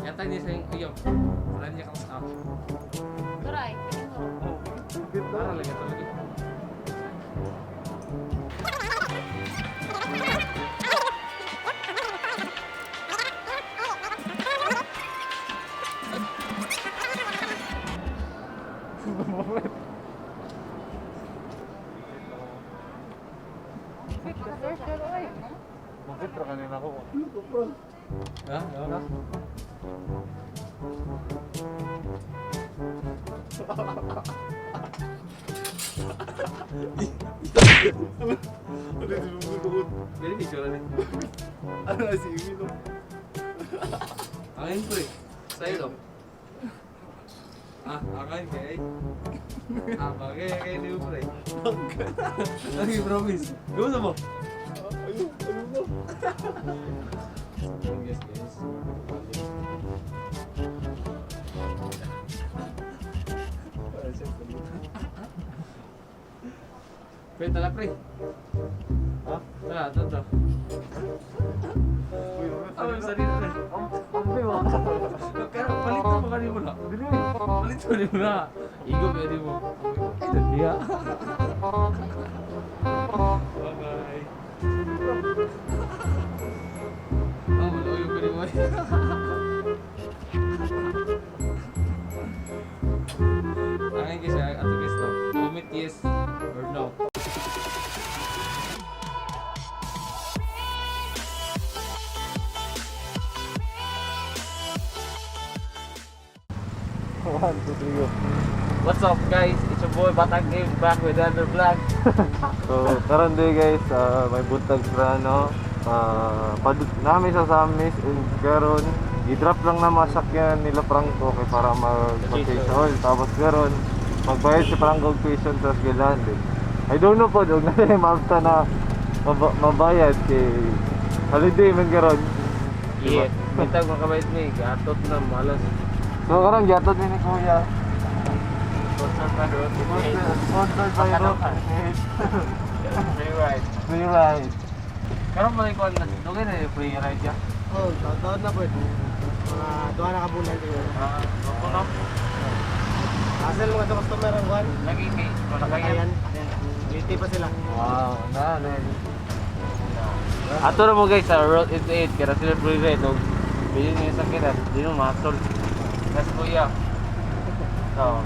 Yata niya sa yung ayaw. Wala niya kang up. Turay, piling mo. Para lagi ito lagi. Bakit ra kanina ako? Ha? Ano? Ano yung bubulukot? Jadi video lang. Ano na si Imi no? Angin pre. Sa'yo daw. Angin kay. Bagay kay ni pre. Lagi promise. Gawin mo. Ayun, ano mo? Yes, guys. Pre, tala pre. Ha? Tala, tala. Ano yung sarili na? Ambi mo. Kaya palit mo ka rin mo na. Palit mo rin mo na. Igo ka rin mo. Iya. Bye-bye. Malayo ka rin mo. Akin kasi ato guys no. Comment yes or no. One, two, three, go. What's up guys? It's your boy Batang back with another vlog. So, karon day guys, may buntag sa ano, namin sa Samis, and karon i-drop lang na masakyan nila Franco kay para mag-change oil. Tapos karon magbayad si Franco og tuition sa eskwelahan din. I don't know po, og na mabta na mabayad kay holiday man karon. Yeah. Bintag mga kabait ni, gatot na malas. So karon giatot ni Kuya. Sponsor pa doon. Sponsored by Rock. Free ride. Free ride. Karon mo ikaw na, dugay na yung free ride ya. Oh, taon na po. Duha na kabulan kayo. Ako no? Asal mga sa customer ang kuhan. Lagi kay, wala kaya. Liti pa sila. Wow, na. Ato na mo guys sa Road 88 kaya sila free ride og bilhin niyo sa sakit di mo masol. Yes kuya. So,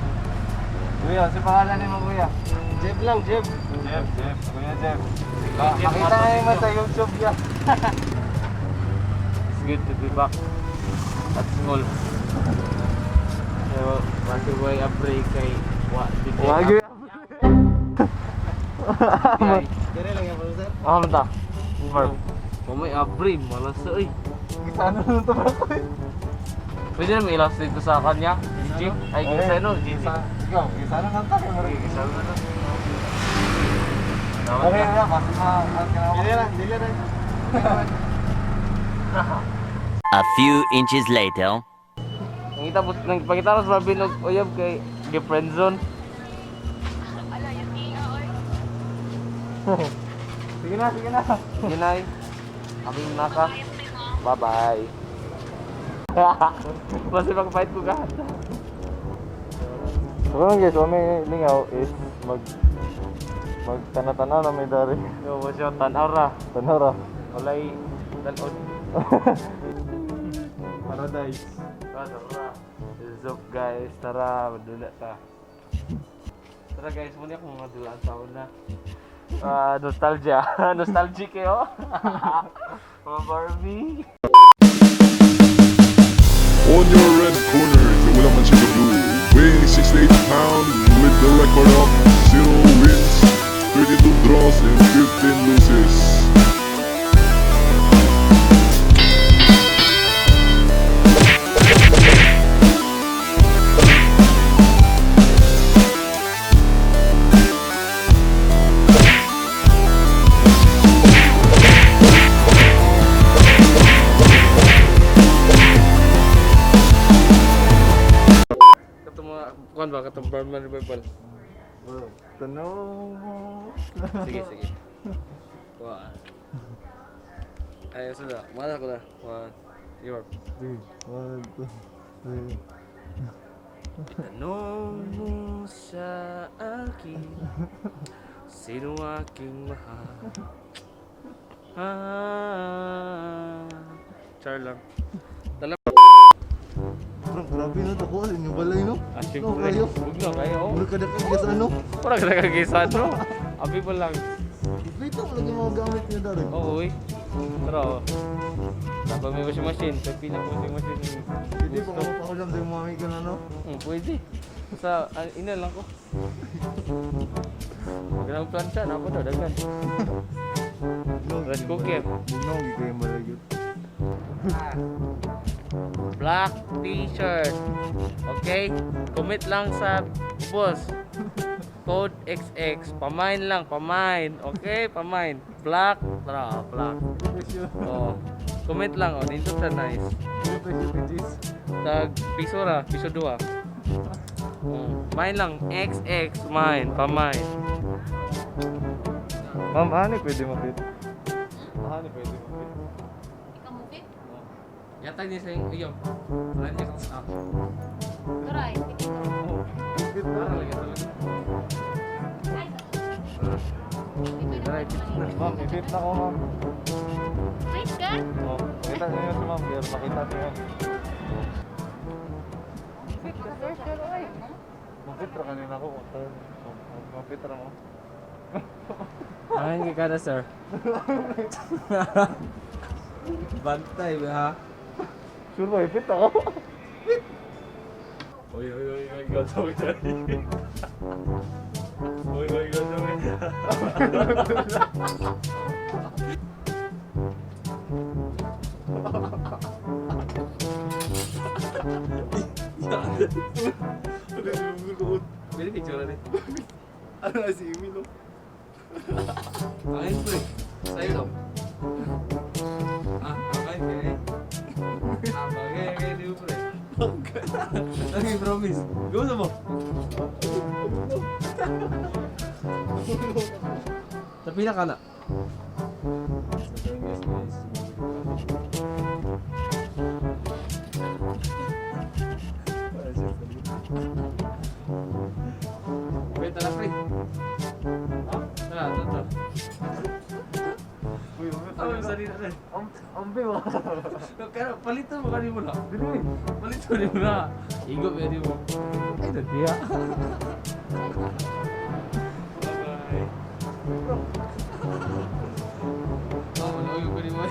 Kuya, si pangalan ni mo Kuya? Jeb lang, Jeb. Jeff. Kuya Jeff. Jeff, Makita ngayon mo sa YouTube ya. it's good to be back at school. So, masuway a break kay Wag. Dire lang yung producer. Ano ta? Mark. Kumay abri, malas ay. Gaisano na to ba ko? Pwede na may illustrate ko sa kanya. G? Ay, Gaisano, G. Ikaw, Gaisano na ta. Okay, Gaisano na lang. Okay na, kasi Dire lang, dire lang. A few inches later. Nagpakita ko sa Binog Uyab kay friend zone. Sige na. Ginay. Aming naka. Bye-bye. Kasi pag-fight ko ka. So karon guys, may lingaw is magtana-tanaw na may dari. Yo, what's your tanaw ra? Tanara. Walay tanod. Paradise. Tara. What's up guys? Tara, madula ta. Tara guys, muna akong mga dulaan taon na. Nostalgia. Nostalgic kayo. Mga Barbie. On your red corner, the William Chico Blue, weighing 68 pounds with the record of 0 wins, 32 draws and 15 losses. Kuan ba katong Barman Revival? Tanong. Sige. One. Ay, sudah. Mana ko na? 1, Your. 3, 1, 2, 3. Tanong mo sa akin, sino aking mahal? Char lang. Parang grabe na to ko. Alin yung balay no? Siyempre. kayo. Huwag na kayo. Mula ka na kayo sa ano? Parang nagkagisan, no? Abi pa lang. Ito mo lang yung mga gamit niya darig. Oo, uy. Pero, tapos may washing machine. Pag pinag-washing machine. Hindi pa ako pakulam sa yung mami ka na no? Pwede. Sa, ina lang ko. Magandang plancha, napa daw, dagan. Rice cooker. No, hindi kayo malagot. Black t-shirt. Okay? Commit lang sa boss. Code XX. Pamain lang, pamain. Okay? Pamain. Black. Tara, black. Oh. Comment lang, oh. Dito sa nice. Tag piso ra, piso 2. Main lang, XX, main, pamain. Ma'am, ano pwede mapit? Ano pwede mapit? Kamupit? Yata niya sa iyo. Wala niya kang sa ako. Turay, pitin mo. Mapit na. Para lagi talaga. Ay, Turay, Ma'am, ipit na ko ma'am. Nice ka? Oh, makita niyo si ma'am, pero makita niyo. Mapit ra kanina ko. Mapit ra mo. Ay, ka na, sir. Bantay ba ha? Sure ba, ipit ako? Oy, gagawin dyan. Oy, gagawin dyan. Pwede picture na rin. Ano na si Emil, no? Ayun po eh. Sa'yo daw. Okay, okay. Okay, di mo po eh. Okay, promise. Gawin mo. Sa pinaka na. Wait, tara, pre. Tara, tara. Uy, Ano yung salita na? ambi mo. Kaya palitan mo kanina mo na. Palitan mo na. Igo, pwede mo. Ay, nagbiya. Bye-bye. Oh, wala ko yung pwede mo.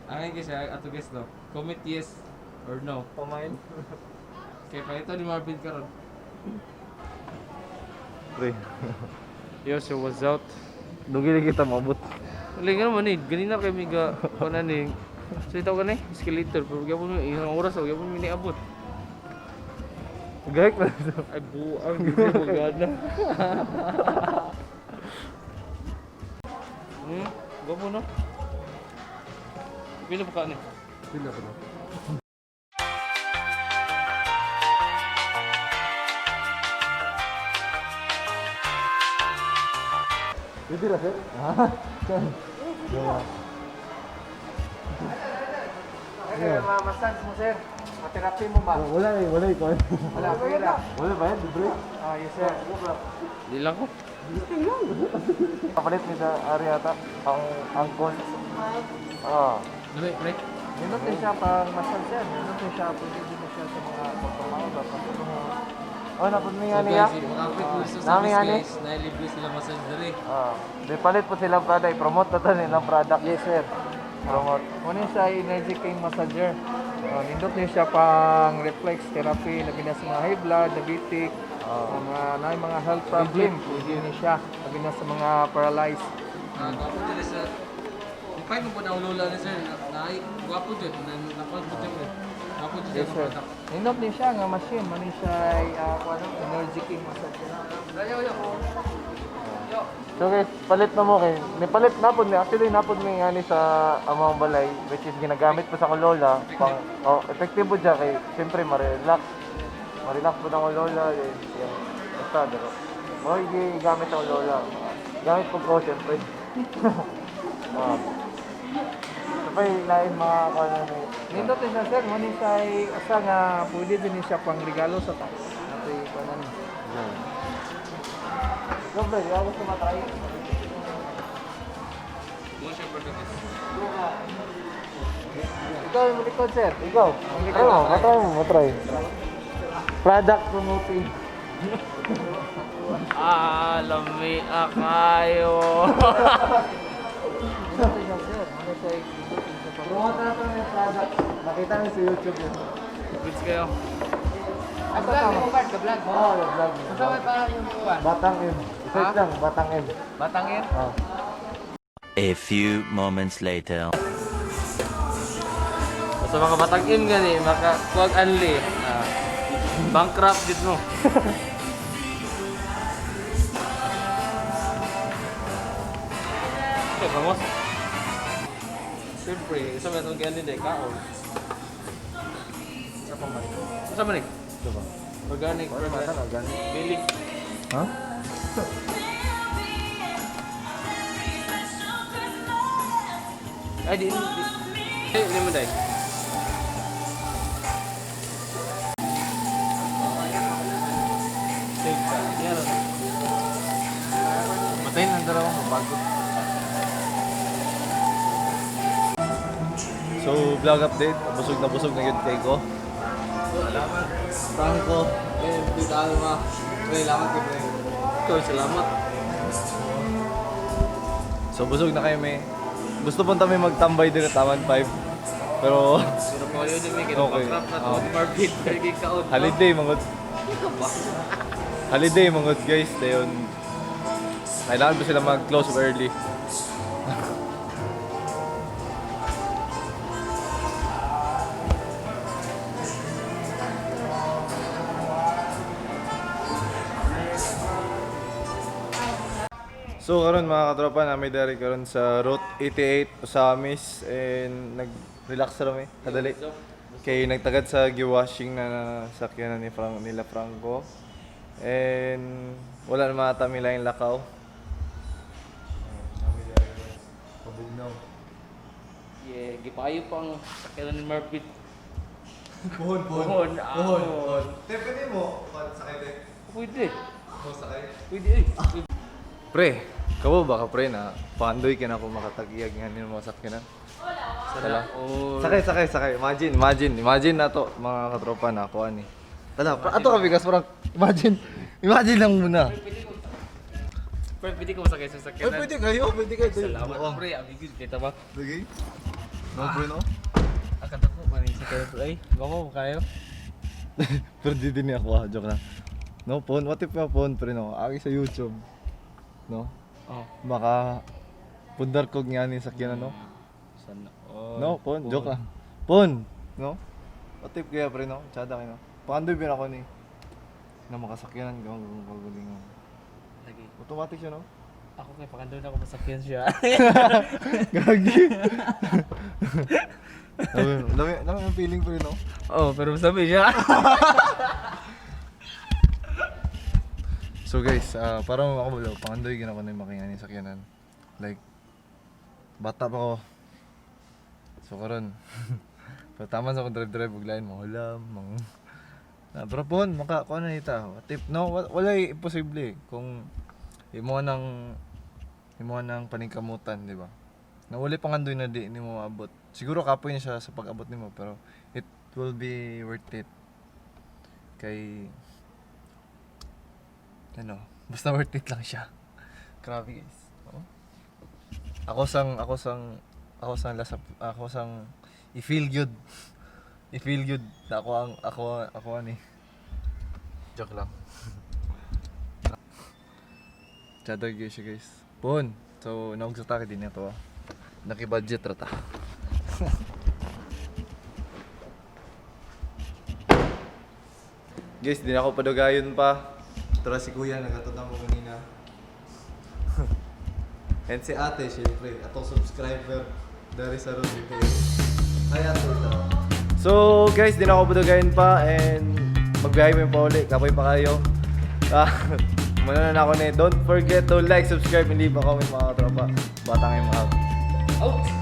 Angin kasi, ato guess no. Comment yes or no. Pamain. Kaya palitan ni Marvin karon. Pre, Yo, so what's out? dugili kita mabot. Wala nga naman eh, ganina kayo may kanan eh. So ito ka na eh, escalator, pero gapon mo, isang oras o gapon mo niabot. Gahik na ito. Ay buang, hindi mo gana. Gapo no? Pila pa ka na? Pila pa na. Pwede na, sir? Kaya mamasans mo, sir. Materapi mo ba? Wala eh, wala eh. Wala, pera. Wala ba yan? Libre? Yes, sir. Di lang ko. Kapalit ni sa ari ata. Ang angkol. Dali, pre. Nindot din siya pang massage, sir. Nindot din siya, pwede din siya sa mga pagpamahal. Napod mo nga So niya. guys, makapit po sa Nami service nga ni. guys, nailibre sila massage dali. Di palit po silang product. I-promote na to nilang product. Yes, sir. Promote. Muna siya energy king massager. Nindot din siya pang reflex therapy, labi na sa mga high blood, diabetic, mga health problem. Pwede din siya, labi na sa mga paralyzed. Gwapo dyan sa... Ipay mo po na ulula ni sir. Gwapo dyan. Napag po dyan. Gwapo dyan Yes, ang sir. product. Nindot din siya nga machine, muna siya energy king massager. So guys, palit na mo kay. May palit napod ni. Actually napod ni nga ni sa amang balay which is ginagamit po sa kolola. Effective po dyan kay siyempre ma-relax. Ma-relax po ng kolola. Basta, daro. Gamit ang kolola. Gamit po ko siyempre. Sabay lain mga kanan ni. Nindot din siya sir, mani siya asa nga pwede din siya pang regalo sa ta. Ato kanan. Gobre, ako sa matay. Ikaw yung likod sir. Ikaw. Matry. Product promoting. Lami kayo. Nindot din siya sir, mani siya nindot din siya pang Promote na ito yung product. Nakita niyo sa YouTube yun. Goods kayo. Asa ka mo card ka vlog mo? Oo, yung vlog mo. Asa may para yung buwan? Batang M. Search lang, Batang M. Batangin? Oh. A few moments later. Sa mga batang-in gani, kuwag anli. Bankrupt dit mo. Okay, vamos. Siyempre, isa ba itong gani day kaon? Isa ba ni? Ito ba? Organic, Organic. Bili. Ha? Ay, di mo day. Take ka. Yan. Matayin ang dalawa mo, bago. So, vlog update. Busog na yun kay ko. Salamat. Franco. Dito Alma. Salamat kay Pre. Ikaw, salamat. So, busog na kayo may. Gusto po kami magtambay din at Taman 5. Pero, Pero po kayo din, may Okay. bankrupt na to. Marbit, kaya kaon. holiday mangod. Holiday mangod guys. Dayon. Kailangan ba sila mag-close early? So karon mga katropa namin dari karon sa Route 88 Osamis and nag-relax ra mi kadali. Kay nagtagad sa giwashing na sakyanan nila Franco. And wala na mata mi laing lakaw. Pabugnaw. Yeah, gipayo pang sakyanan ni Marbit. Puhon. Pwede mo sakay de. Pwede. Mo sakay. Pwede eh. Pre, kabo ba ka pre na pandoy ka na ako makatagiyag nga nimo sa sakyanan? Tala. Oh. Sakay. Imagine na to mga katropa na ako ani. Tala, ato ka bigas parang imagine lang muna. Pwede ko masakay sa sakyanan. Pwede kayo. Salamat pre, abigid kita ba? Sige. No pre no. Akata ko pa ni sakyanan pre. Ay, gamo kayo. Pero di din ako, joke lang. No, phone. What if yung phone pre no? Agi sa YouTube. No? Oh. Baka pundar ko nga ni sakyanan no? Sana. Oh. No, phone. Joke lang. Phone. No? What if kaya pre no? Tsada kayo no? Paandoy bin ako ni na makasakyanan gagaling. Lagi. Automatic siya no? Ako kay pakandoy na ako masakyan siya. Gagi. Dami ang feeling pre no? Oh, pero sabi siya. So guys, parang ako wala, pangandoy gina ko na yung makinganin sakyanan. Like, bata pa ko. So karon. Pero tama sa akong drive-drive, buglayan, mahulam, pero po, kung ano nita, tip, no, wala imposible kung imo nang paningkamutan, di ba? Na wala pangandoy na di ni mo maabot. Siguro kapoy niya siya sa pag-abot nimo, pero it will be worth it. Kay ano, basta worth it lang siya. Grabe guys. Oh. Ako sang i-feel good. I-feel good. Ako ani. Joke lang. Chado guys guys. Pon. So, naog sa taki din ito. Naki-budget rata. Guys, di na ako padugayon pa. Tara si kuya, nagatod mo kanina. And si ate, syempre, atong subscriber dari sa Rudy Pay. Hi ate ito. So guys, di na ako padugayin pa and magbiyahe mo yung pa uli. Kapoy pa kayo. Muna na ako ni. Don't forget to like, subscribe, hindi pa comment mga katropa. Batang out. Out!